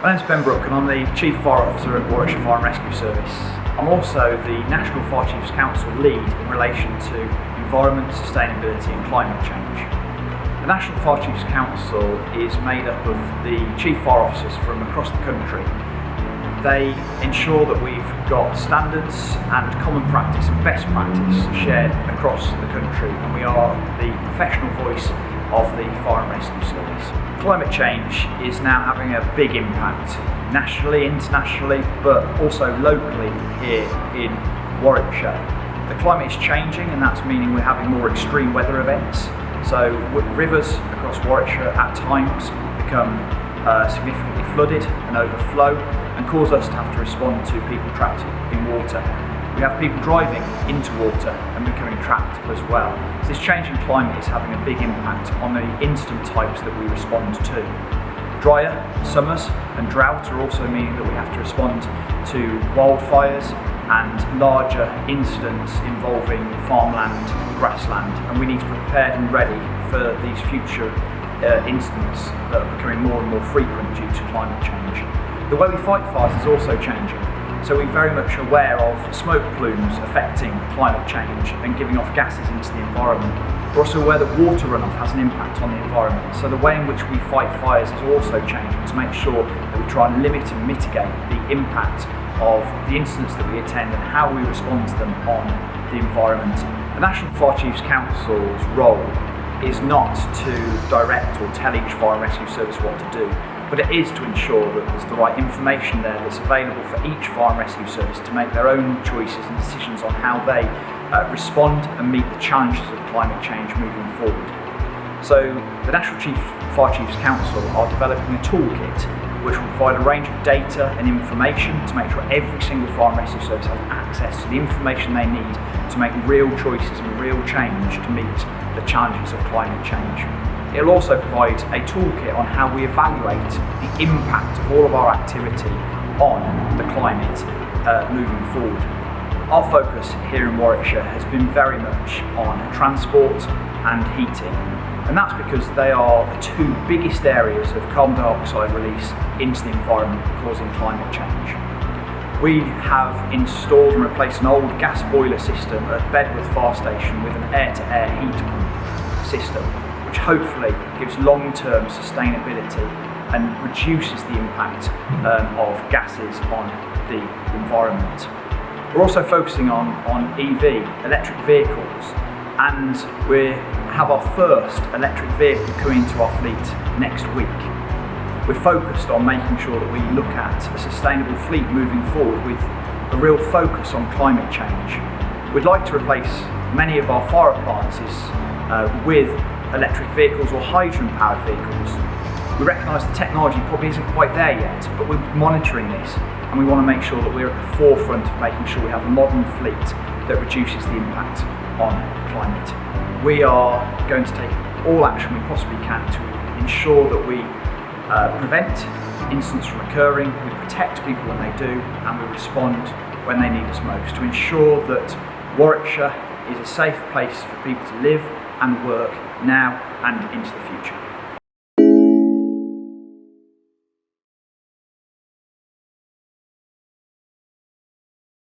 My name's Brook and I'm the Chief Fire Officer at Warwickshire Fire and Rescue Service. I'm also the National Fire Chiefs Council lead in relation to environment, sustainability and climate change. The National Fire Chiefs Council is made up of the Chief Fire Officers from across the country. They ensure that we've got standards and common practice and best practice shared across the country, and we are the professional voice of the Fire and Rescue Service. Climate change is now having a big impact nationally, internationally, but also locally here in Warwickshire. The climate is changing, and that's meaning we're having more extreme weather events. So rivers across Warwickshire at times become significantly flooded and overflow and cause us to have to respond to people trapped in water. We have people driving into water and becoming trapped as well. So this changing climate is having a big impact on the incident types that we respond to. Drier summers and drought are also meaning that we have to respond to wildfires and larger incidents involving farmland, grassland, and we need to be prepared and ready for these future incidents that are becoming more and more frequent due to climate change. The way we fight fires is also changing. So we're very much aware of smoke plumes affecting climate change and giving off gases into the environment. We're also aware that water runoff has an impact on the environment. So the way in which we fight fires is also changing to make sure that we try and limit and mitigate the impact of the incidents that we attend and how we respond to them on the environment. The National Fire Chiefs Council's role is not to direct or tell each fire and rescue service what to do, but it is to ensure that there's the right information there that's available for each fire and rescue service to make their own choices and decisions on how they respond and meet the challenges of climate change moving forward. So the National Fire Chiefs Council are developing a toolkit which will provide a range of data and information to make sure every single fire and rescue service has access to the information they need to make real choices and real change to meet the challenges of climate change. It'll also provide a toolkit on how we evaluate the impact of all of our activity on the climate moving forward. Our focus here in Warwickshire has been very much on transport and heating, and that's because they are the two biggest areas of carbon dioxide release into the environment causing climate change. We have installed and replaced an old gas boiler system at Bedworth Fire Station with an air-to-air heat pump system, which hopefully gives long-term sustainability and reduces the impact of gases on the environment. We're also focusing on EV, electric vehicles, and we have our first electric vehicle coming into our fleet next week. We're focused on making sure that we look at a sustainable fleet moving forward with a real focus on climate change. We'd like to replace many of our fire appliances with electric vehicles or hydrogen-powered vehicles. We recognise the technology probably isn't quite there yet, but we're monitoring this and we want to make sure that we're at the forefront of making sure we have a modern fleet that reduces the impact on climate. We are going to take all action we possibly can to ensure that we prevent incidents from occurring, we protect people when they do, and we respond when they need us most to ensure that Warwickshire is a safe place for people to live and work now and into the future.